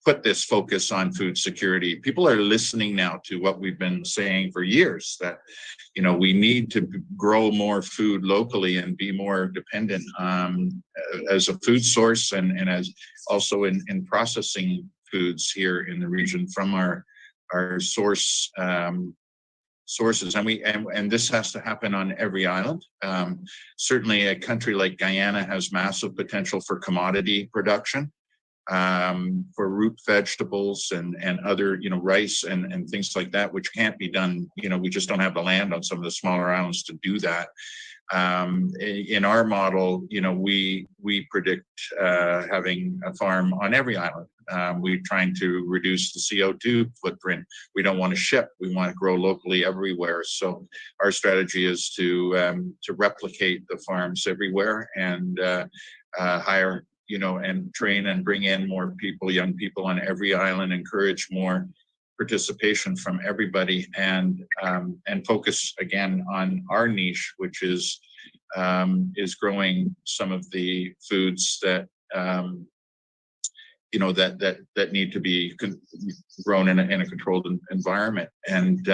put this focus on food security. People are listening now to what we've been saying for years, that, we need to grow more food locally and be more dependent as a food source and as also in processing foods here in the region from our sources. And this has to happen on every island. Certainly a country like Guyana has massive potential for commodity production, for root vegetables and other, rice and things like that, which can't be done. We just don't have the land on some of the smaller islands to do that. In our model, we predict having a farm on every island. We're trying to reduce the CO2 footprint. We don't want to ship. We want to grow locally everywhere. So our strategy is to replicate the farms everywhere and hire, and train and bring in more people, young people on every island, encourage more participation from everybody, and focus again on our niche, which is growing some of the foods that that need to be grown in a controlled environment. And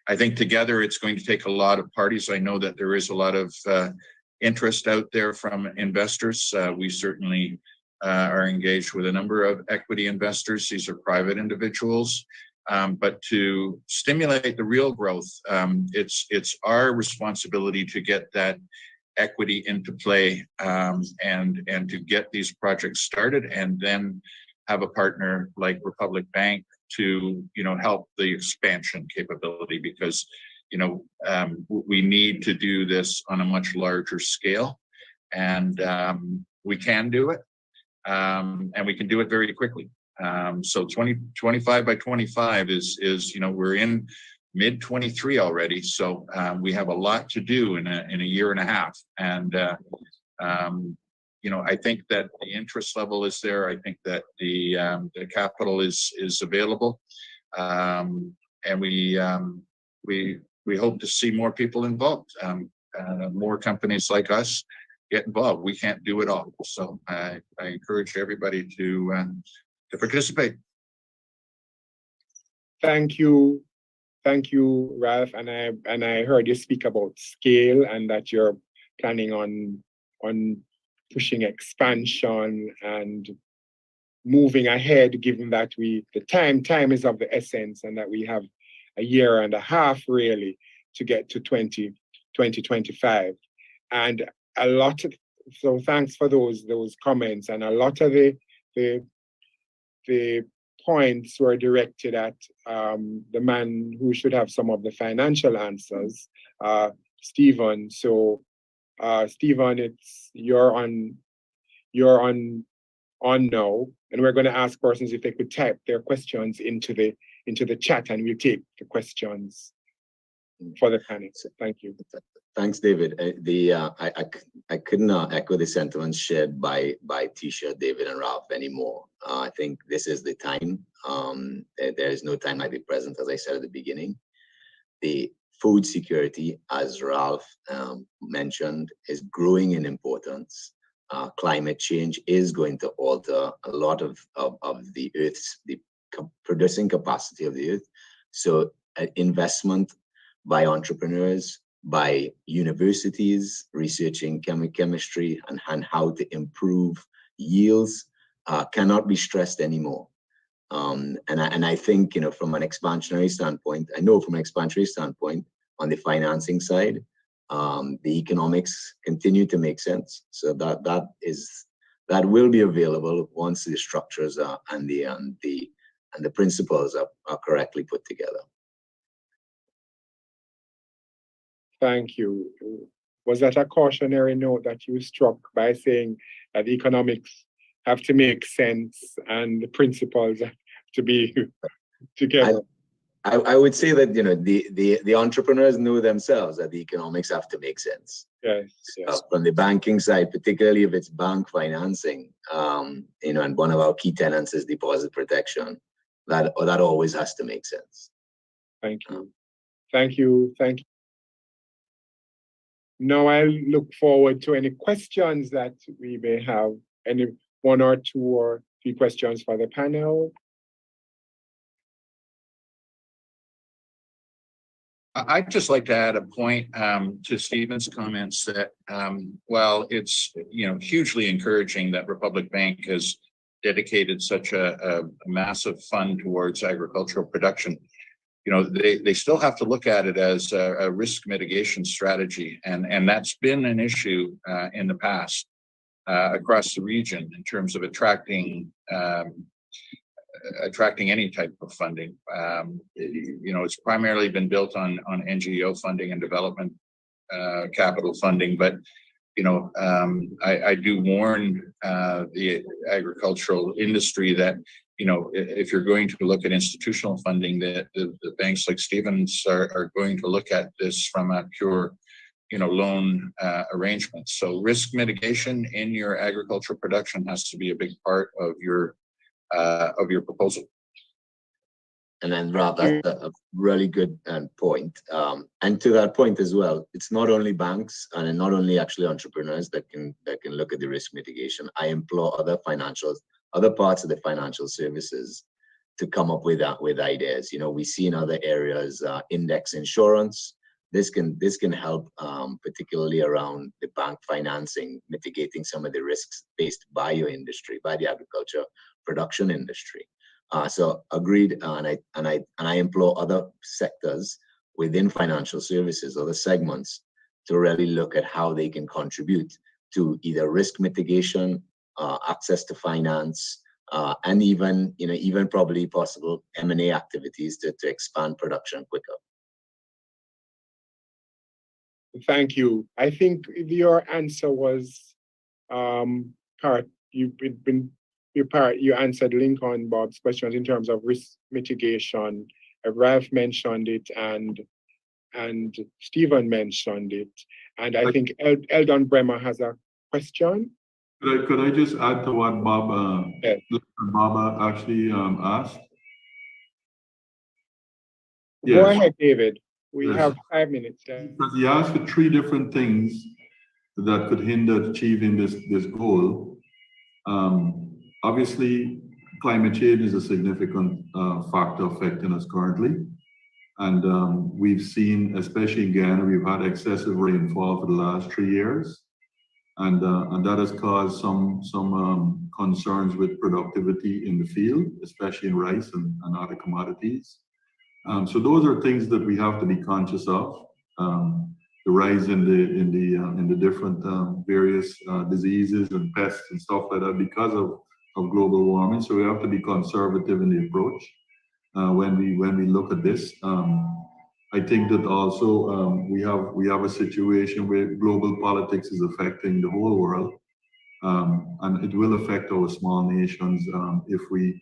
I think together it's going to take a lot of parties. I know that there is a lot of interest out there from investors. We certainly are engaged with a number of equity investors. These are private individuals. But to stimulate the real growth, it's our responsibility to get that equity into play and to get these projects started, and then have a partner like Republic Bank to help the expansion capability, because we need to do this on a much larger scale, and we can do it, and we can do it very quickly. So 25 by 25 is we're in mid 23 already, so we have a lot to do in a year and a half, and I think that the interest level is there. I think that the capital is available, and we hope to see more people involved, more companies like us get involved. We can't do it all, so I encourage everybody to participate. Thank you, Ralph. And I heard you speak about scale and that you're planning on pushing expansion and moving ahead, given that the time is of the essence, and that we have a year and a half really to get to 2025. And so thanks for those comments. And a lot of the points were directed at the man who should have some of the financial answers, Stephen. So Stephen, you're on now, and we're going to ask persons if they could type their questions into the chat, and we'll take the questions for the panel. So thank you. Thanks, David. I couldn't echo the sentiments shared by Tisha, David, and Ralph anymore. I think this is the time. There is no time like the present, as I said at the beginning. The food security, as Ralph mentioned, is growing in importance. Climate change is going to alter a lot of the Earth's producing capacity of the Earth. So investment by entrepreneurs, by universities researching chemistry and how to improve yields cannot be stressed anymore. And I think, from an expansionary standpoint, on the financing side, the economics continue to make sense. So that will be available once the structures and the principles are correctly put together. Thank you. Was that a cautionary note that you struck by saying that the economics have to make sense and the principles have to be together? I would say that the entrepreneurs know themselves that the economics have to make sense. Yes. From the banking side, particularly if it's bank financing, and one of our key tenants is deposit protection, that always has to make sense. Thank you. Now I look forward to any questions that we may have. Any 1 or 2 or 3 questions for the panel. I'd just like to add a point to Stephen's comments that while it's hugely encouraging that Republic Bank has dedicated such a massive fund towards agricultural production, they still have to look at it as a risk mitigation strategy, and that's been an issue in the past across the region in terms of attracting any type of funding. It's primarily been built on NGO funding and development capital funding, but I do warn the agricultural industry that if you're going to look at institutional funding, that the banks like Stevens are going to look at this from a pure loan arrangement. So risk mitigation in your agricultural production has to be a big part of your proposal. And then Rob, that's a really good point. And to that point as well, it's not only banks and not only actually entrepreneurs that can look at the risk mitigation. I implore other parts of the financial services to come up with ideas. We see in other areas, index insurance, this can help, particularly around the bank financing, mitigating some of the risks faced by your industry, by the agriculture production industry. So agreed, and I implore other sectors within financial services, other segments, to really look at how they can contribute to either risk mitigation, access to finance, and even probably possible M&A activities to expand production quicker. Thank you. I think your answer was part. You answered Lincoln Bob's questions in terms of risk mitigation. Ralph mentioned it, and Stephen mentioned it, and I think Eldon Bremer has a question. Could I just add to what Bob Yes. Bob actually asked? Go Yes. ahead, David. We Yes. have 5 minutes. Because he asked for 3 different things that could hinder achieving this goal. Obviously, climate change is a significant factor affecting us currently. And we've seen, especially in Ghana, we've had excessive rainfall for the last 3 years. And that has caused some concerns with productivity in the field, especially in rice and other commodities. So those are things that we have to be conscious of. The rise in the different various diseases and pests and stuff like that because of global warming. So we have to be conservative in the approach when we look at this. I think that also we have a situation where global politics is affecting the whole world, and it will affect our small nations if we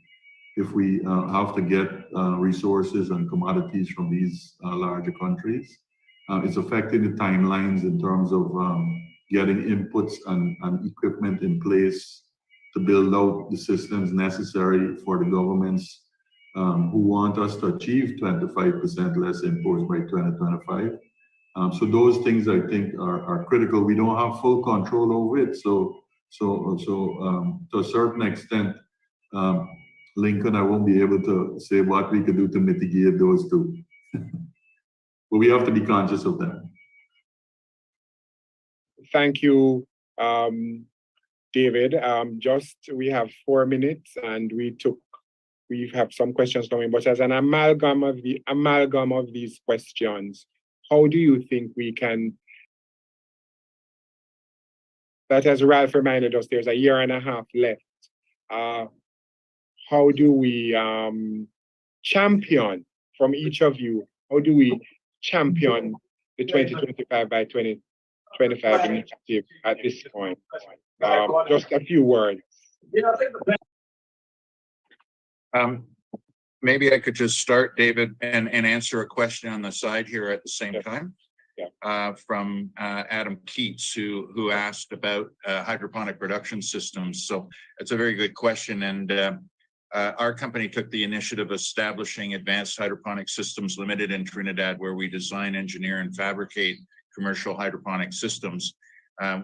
have to get resources and commodities from these larger countries. It's affecting the timelines in terms of getting inputs and equipment in place to build out the systems necessary for the governments who want us to achieve 25% less imports by 2025. So those things I think are critical. We don't have full control over it. So to a certain extent, Lincoln, I won't be able to say what we could do to mitigate those two. But we have to be conscious of them. Thank you, David. We have 4 minutes, and we have some questions coming, but as an amalgam of these questions, how do you think we can, that as Ralph reminded us, there's a 1.5 years left. How do we champion from each of you? How do we champion the 2025 by 2025 initiative at this point? Just a few words. Maybe I could just start, David, and answer a question on the side here at the same time. Yeah. From Adam Keats, who asked about hydroponic production systems. So it's a very good question, and our company took the initiative of establishing Advanced Hydroponic Systems Limited in Trinidad, where we design, engineer, and fabricate commercial hydroponic systems.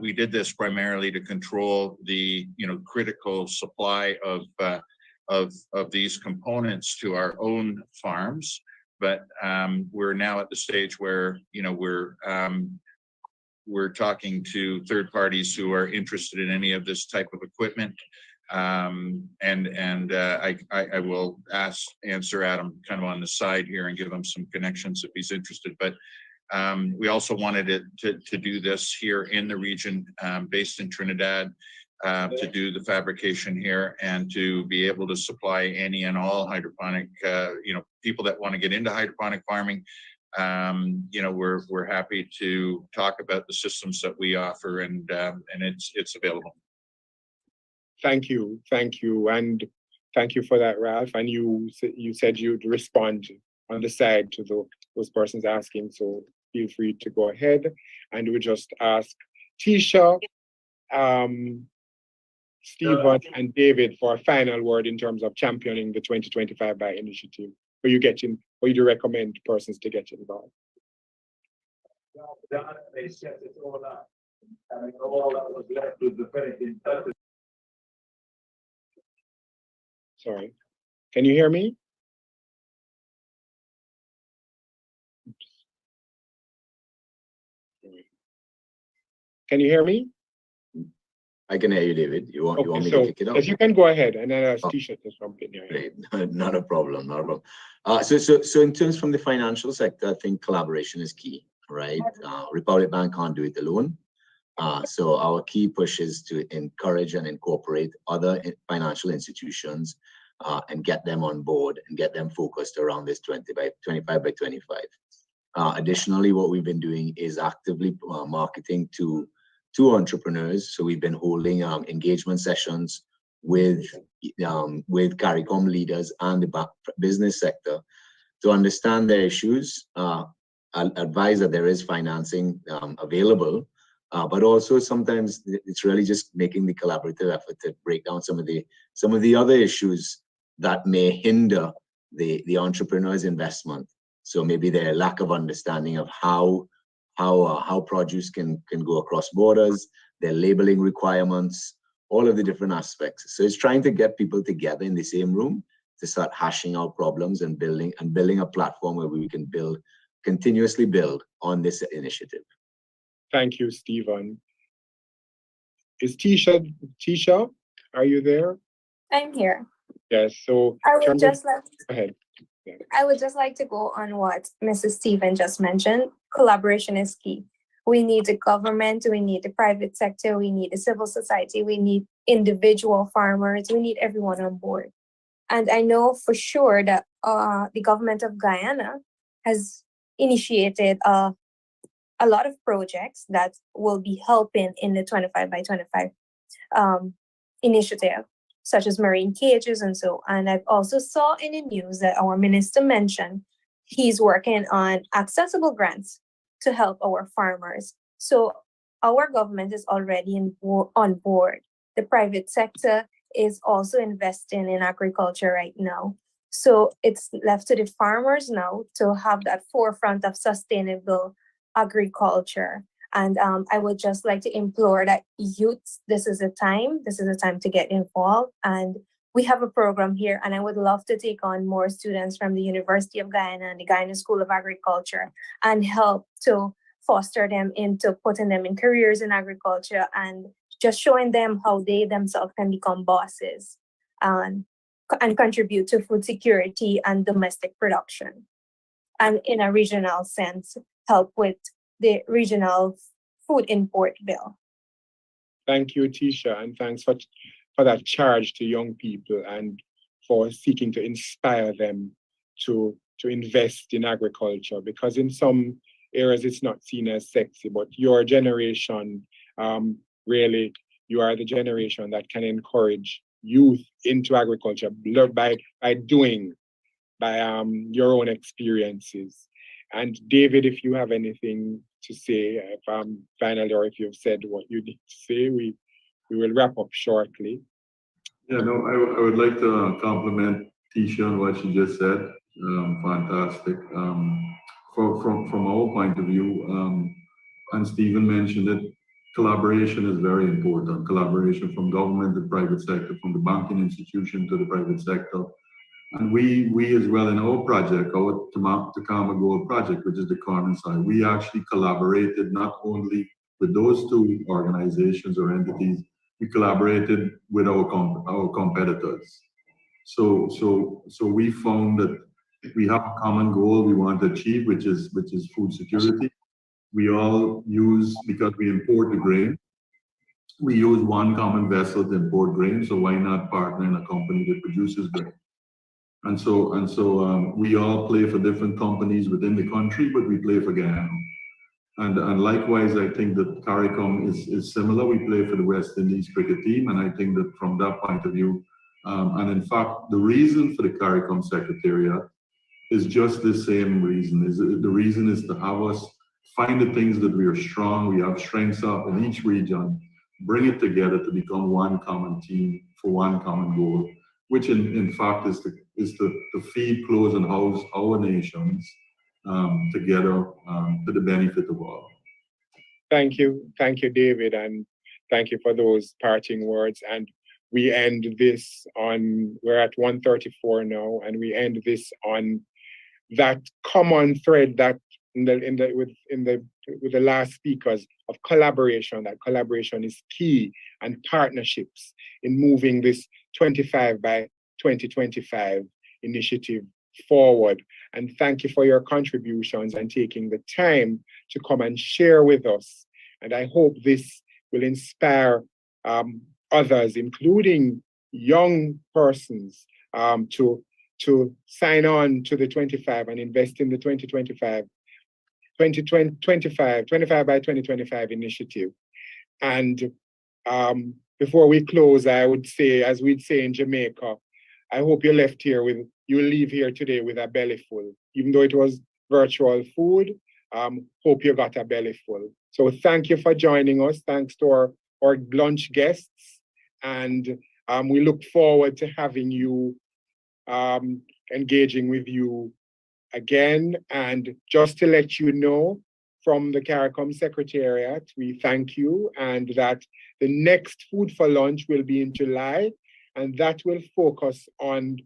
We did this primarily to control the critical supply of these components to our own farms, but we're now at the stage where we're talking to third parties who are interested in any of this type of equipment, and I will answer Adam kind of on the side here and give him some connections if he's interested. But we also wanted to do this here in the region, based in Trinidad, to do the fabrication here and to be able to supply any and all hydroponic, people that want to get into hydroponic farming. We're happy to talk about the systems that we offer, and it's available. Thank you, and thank you for that, Ralph. And you said you'd respond on the side to those persons asking, so feel free to go ahead. And we just ask Tisha, Stephen, and David for a final word in terms of championing the 2025 by initiative. Or you do recommend persons to get involved? Sorry, can you hear me? Can you hear me? I can hear you, David. You want me to kick it off? Yes, you can go ahead, and then Oh. Tisha to jump in here. Great. Not a problem. Not a problem. So in terms from the financial sector, I think collaboration is key, right? Republic Bank can't do it alone. So our key push is to encourage and incorporate other financial institutions and get them on board and get them focused around this 25 by 25. Additionally, what we've been doing is actively marketing to entrepreneurs. So we've been holding engagement sessions with CARICOM leaders and the business sector to understand their issues, advise that there is financing available, but also sometimes it's really just making the collaborative effort to break down some of the other issues that may hinder the entrepreneur's investment. So maybe their lack of understanding of how produce can go across borders, their labeling requirements, all of the different aspects. So it's trying to get people together in the same room to start hashing out problems and building a platform where we can continuously build on this initiative. Thank you, Stephen. Is Tisha, are you there? I'm here. Yes, so I would just like go ahead. I would just like to go on what Mrs. Stephen just mentioned. Collaboration is key. We need the government, we need the private sector, we need the civil society, we need individual farmers, we need everyone on board. And I know for sure that the government of Guyana has initiated a lot of projects that will be helping in the 25 by 25 initiative, such as marine cages and so on. I've also saw in the news that our minister mentioned he's working on accessible grants to help our farmers. So our government is already on board. The private sector is also investing in agriculture right now. So it's left to the farmers now to have that forefront of sustainable agriculture. And I would just like to implore that youths, this is a time to get involved. And we have a program here, and I would love to take on more students from the University of Guyana and the Guyana School of Agriculture and help to foster them into putting them in careers in agriculture and just showing them how they themselves can become bosses and contribute to food security and domestic production. And in a regional sense, help with the regional food import bill. Thank you, Tisha, and thanks for that charge to young people and for seeking to inspire them to invest in agriculture, because in some areas it's not seen as sexy, but your generation, really, you are the generation that can encourage youth into agriculture by your own experiences. And David, if you have anything to say, finally, or if you've said what you need to say, we will wrap up shortly. Yeah, no, I would like to compliment Tisha on what she just said. Fantastic. From our point of view, and Stephen mentioned it, collaboration is very important. Collaboration from government to private sector, from the banking institution to the private sector. And we as well in our project, our Takama Gold project, which is the Carmen side, we actually collaborated not only with those two organizations or entities, we collaborated with our competitors. So we found that we have a common goal we want to achieve, which is food security. We all use, because we import the grain, we use one common vessel to import grain. So why not partner in a company that produces grain? And so we all play for different companies within the country, but we play for Guyana. And likewise, I think that CARICOM is similar. We play for the West Indies cricket team, and I think that from that point of view, and in fact, the reason for the CARICOM Secretariat is just the same reason. The reason is to have us find the things that we are strong, we have strengths of in each region, bring it together to become one common team for one common goal, which in fact is to feed, clothe, and house our nations together to the benefit of all. Thank you, David, and thank you for those parting words. And we end this we're at 1:34 now, and we end this on that common thread that with the last speakers of collaboration. That collaboration is key, and partnerships in moving this 25 by 2025 initiative forward. And thank you for your contributions and taking the time to come and share with us. And I hope this will inspire others, including young persons, to sign on to the 25 and invest in the 25 by 2025 initiative. And before we close, I would say, as we'd say in Jamaica, I hope you leave here today with a belly full. Even though it was virtual food, hope you got a belly full. So thank you for joining us. Thanks to our lunch guests. And we look forward to having you, engaging with you again. And just to let you know, from the CARICOM Secretariat, we thank you, and that the next Food for Lunch will be in July, and that will focus on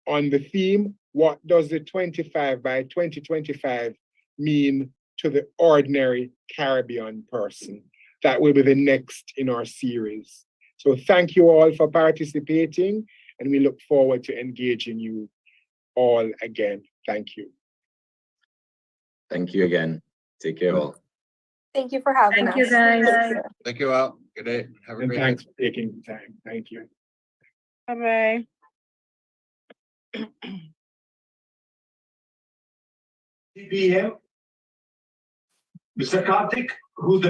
the theme, what does the 25 by 2025 mean to the ordinary Caribbean person? That will be the next in our series. So thank you all for participating, and we look forward to engaging you all again. Thank you. Thank you again. Take care all. Thank you for having us. Thank you, guys. Thank you. Thank you all. Good day. Have a And great day. thanks for taking the time. Thank you. Bye-bye. CBM, Mr. Karthik, who's the